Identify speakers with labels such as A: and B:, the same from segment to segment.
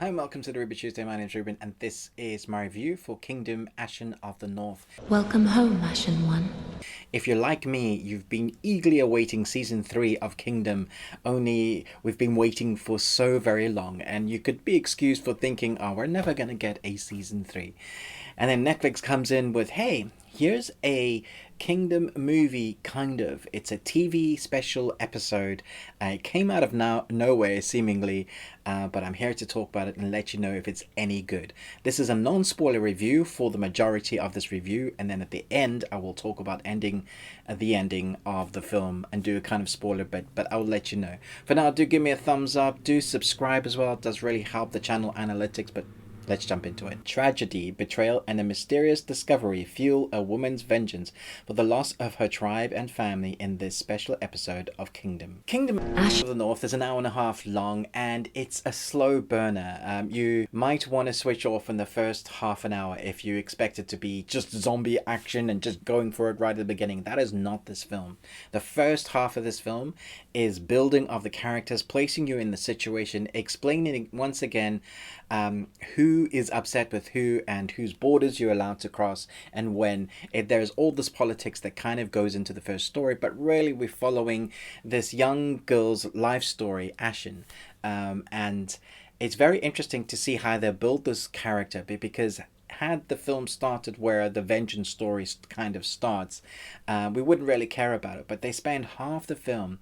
A: Hi and welcome to the Ruby Tuesday. My name is Ruben and this is my review for Kingdom Ashin of the North.
B: Welcome home, Ashin One.
A: If you're like me, you've been eagerly awaiting season 3 of Kingdom, only we've been waiting for so very long, and you could be excused for thinking, oh, we're never going to get a season 3. And then Netflix comes in with, hey, here's a Kingdom movie, kind of. It's a TV special episode. It came out of nowhere, seemingly, but I'm here to talk about it and let you know if it's any good. This is a non-spoiler review for the majority of this review, and then at the end, I will talk about the ending of the film and do a kind of spoiler bit, but I'll let you know. For now, do give me a thumbs up, do subscribe as well. It does really help the channel analytics, but let's jump into it. Tragedy, betrayal, and a mysterious discovery fuel a woman's vengeance for the loss of her tribe and family in this special episode of Kingdom. Kingdom of the North is an hour and a half long, and it's a slow burner. You might want to switch off in the first half an hour if you expect it to be just zombie action and just going for it right at the beginning. That is not this film. The first half of this film is building of the characters, placing you in the situation, explaining once again who is upset with who and whose borders you're allowed to cross and when. There's all this politics that kind of goes into the first story, but really we're following this young girl's life story, Ashin, and it's very interesting to see how they build this character, because had the film started where the vengeance story kind of starts, we wouldn't really care about it. But they spend half the film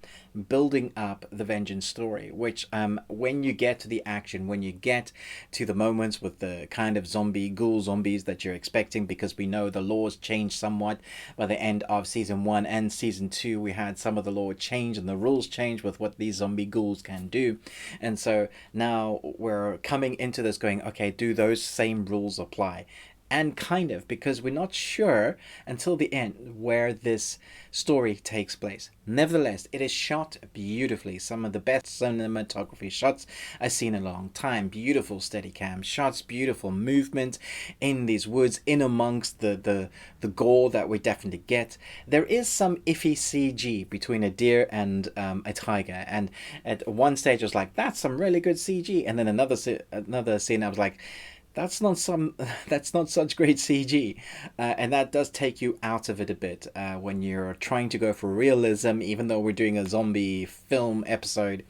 A: building up the vengeance story, which when you get to the action, when you get to the moments with the kind of ghoul zombies that you're expecting, because we know the laws changed somewhat by the end of season 1 and season 2, we had some of the law change and the rules change with what these zombie ghouls can do. And so now we're coming into this going, okay, do those same rules apply? And kind of, because we're not sure until the end where this story takes place. Nevertheless, it is shot beautifully. Some of the best cinematography shots I've seen in a long time. Beautiful Steadicam shots, beautiful movement in these woods, in amongst the gore that we definitely get. There is some iffy CG between a deer and a tiger, and at one stage I was like, that's some really good CG, and then another scene I was like, that's not such great CG, and that does take you out of it a bit when you're trying to go for realism. Even though we're doing a zombie film episode,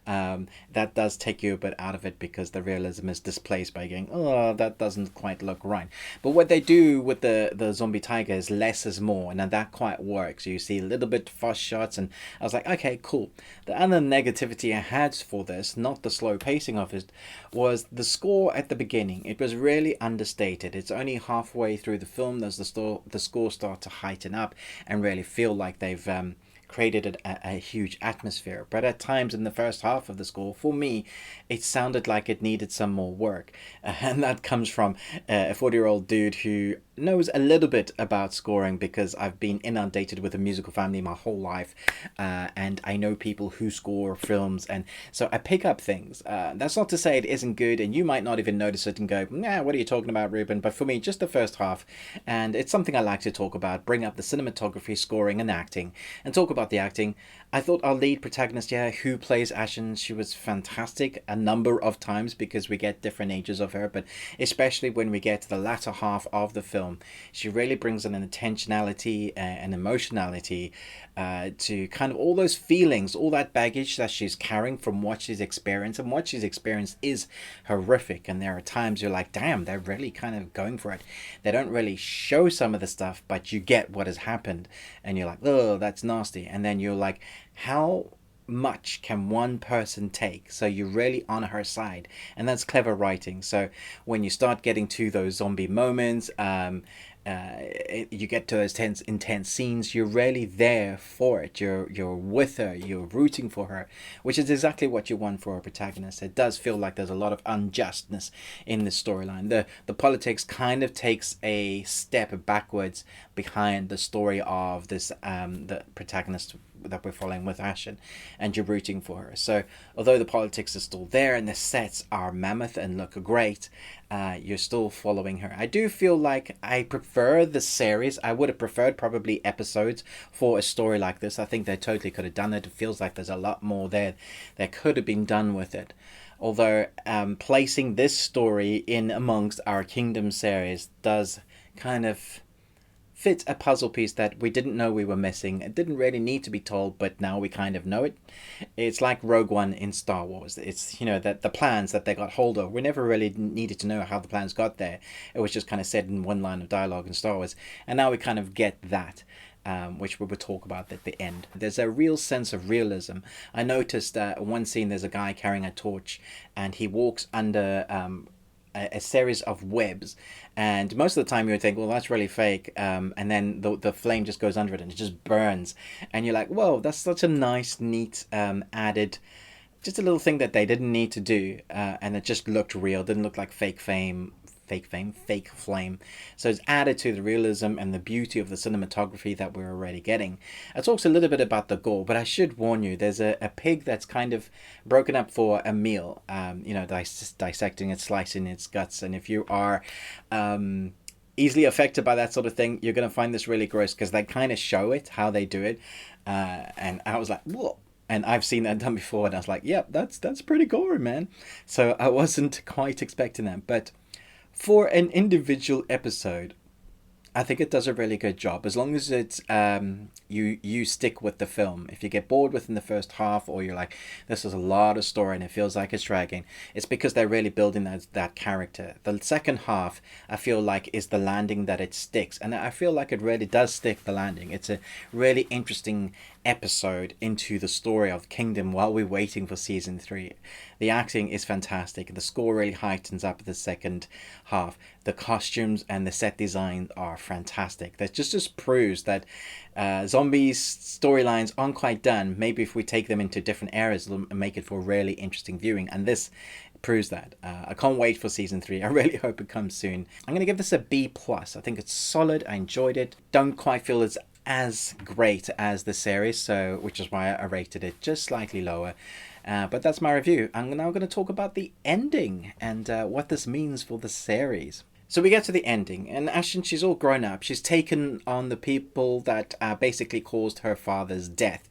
A: that does take you a bit out of it, because the realism is displaced by going, oh, that doesn't quite look right. But what they do with the zombie tiger is less is more, and that quite works. You see a little bit fast shots, and I was like, okay, cool. The other negativity I had for this, not the slow pacing of it, was the score at the beginning. It was really understated. It's only halfway through the film does the score start to heighten up and really feel like they've created a huge atmosphere. But at times in the first half of the score, for me, it sounded like it needed some more work. And that comes from a 40-year-old dude who knows a little bit about scoring, because I've been inundated with a musical family my whole life, and I know people who score films, and so I pick up things. That's not to say it isn't good, and you might not even notice it and go, nah, what are you talking about, Ruben? But for me, just the first half, and it's something I like to talk about, bring up the cinematography, scoring, and acting, and talk about the acting. I thought our lead protagonist, who plays Ashin, she was fantastic a number of times, because we get different ages of her, but especially when we get to the latter half of the film, she really brings in an intentionality and emotionality to kind of all those feelings, all that baggage that she's carrying from what she's experienced, and what she's experienced is horrific. And there are times you're like, damn, they're really kind of going for it. They don't really show some of the stuff, but you get what has happened, and you're like, oh, that's nasty. And then you're like, how much can one person take? So you're really on her side, and that's clever writing. So when you start getting to those zombie moments, you get to those intense scenes, you're really there for it. You're with her, you're rooting for her, which is exactly what you want for a protagonist. It does feel like there's a lot of unjustness in this storyline. The politics kind of takes a step backwards behind the story of this the protagonist that we're following with Ashin, and you're rooting for her. So although the politics is still there and the sets are mammoth and look great, you're still following her. I do feel like I prefer the series. I would have preferred probably episodes for a story like this. I think they totally could have done it. It feels like there's a lot more there that could have been done with it. Although placing this story in amongst our Kingdom series does kind of fit a puzzle piece that we didn't know we were missing. It didn't really need to be told, but now we kind of know it. It's like Rogue One in Star Wars. It's, that the plans that they got hold of, we never really needed to know how the plans got there. It was just kind of said in one line of dialogue in Star Wars. And now we kind of get that. Which we will talk about at the end. There's a real sense of realism. I noticed one scene, there's a guy carrying a torch and he walks under a series of webs, and most of the time you would think, well, that's really fake, and then the flame just goes under it and it just burns, and you're like, whoa, that's such a nice, neat, added, just a little thing that they didn't need to do, and it just looked real. Didn't look like fake flame. So it's added to the realism and the beauty of the cinematography that we're already getting. It talks a little bit about the gore, but I should warn you, there's a pig that's kind of broken up for a meal, dissecting it, slicing its guts, and if you are easily affected by that sort of thing, you're going to find this really gross, because they kind of show it, how they do it, and I was like, whoa. And I've seen that done before, and I was like, yep, that's pretty gory, man. So I wasn't quite expecting that, but for an individual episode, I think it does a really good job. As long as it's you stick with the film. If you get bored within the first half, or you're like, this is a lot of story and it feels like it's dragging, it's because they're really building that character. The second half, I feel like, is the landing that it sticks, and I feel like it really does stick the landing. It's a really interesting episode into the story of Kingdom while we're waiting for season 3. The acting is fantastic. The score really heightens up the second half. The costumes and the set design are fantastic. That just proves that zombies storylines aren't quite done. Maybe if we take them into different areas, it'll make it for really interesting viewing, and this proves that. I can't wait for season 3. I really hope it comes soon. I'm going to give this a B+. I think it's solid. I enjoyed it. Don't quite feel it's as great as the series, so which is why I rated it just slightly lower. But that's my review. I'm now going to talk about the ending and what this means for the series. So we get to the ending, and Ashin, she's all grown up. She's taken on the people that basically caused her father's death.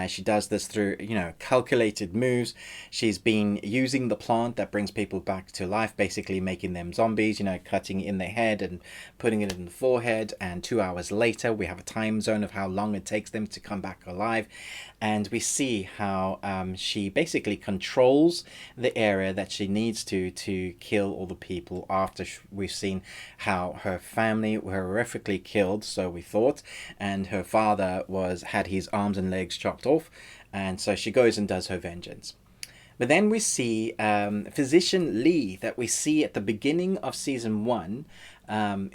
A: She does this through, calculated moves. She's been using the plant that brings people back to life, basically making them zombies, cutting in their head and putting it in the forehead. And 2 hours later, we have a time zone of how long it takes them to come back alive. And we see how she basically controls the area that she needs to kill all the people. After we've seen how her family were horrifically killed, so we thought, and her father had his arms and legs chopped off, and so she goes and does her vengeance. But then we see Physician Lee that we see at the beginning of season 1,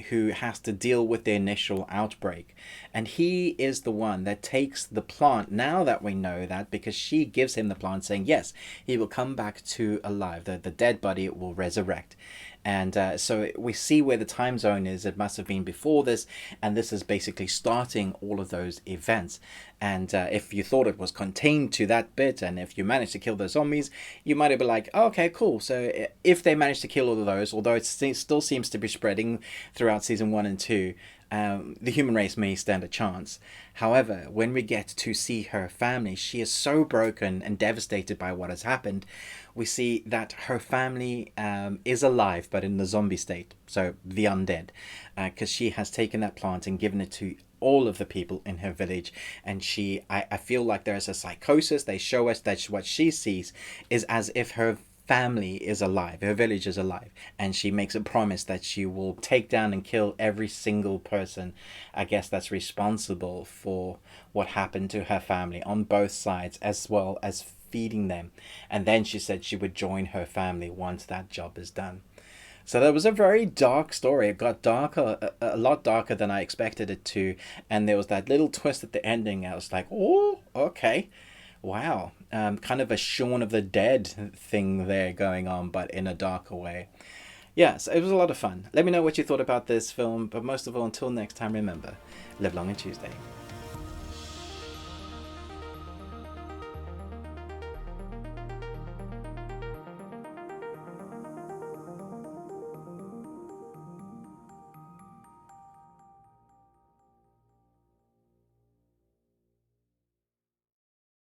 A: who has to deal with the initial outbreak. And he is the one that takes the plant, now that we know that, because she gives him the plant saying, yes, he will come back to alive. The dead body will resurrect. And so we see where the time zone is. It must have been before this, and this is basically starting all of those events. And if you thought it was contained to that bit, and if you managed to kill those zombies, you might have been like, oh, okay, cool. So if they managed to kill all of those, although it still seems to be spreading throughout season 1 and 2, the human race may stand a chance. However, when we get to see her family, she is so broken and devastated by what has happened. We see that her family is alive, but in the zombie state, so the undead, because she has taken that plant and given it to all of the people in her village. And I feel like there is a psychosis. They show us that what she sees is as if her family is alive, her village is alive, and she makes a promise that she will take down and kill every single person, I guess, that's responsible for what happened to her family on both sides, as well as feeding them. And then she said she would join her family once that job is done. So that was a very dark story. It got darker, a lot darker than I expected it to, and there was that little twist at the ending. I was like, oh, okay. Wow, kind of a Shaun of the Dead thing there going on, but in a darker way. Yeah, so it was a lot of fun. Let me know what you thought about this film, but most of all, until next time, remember, live long and Tuesday.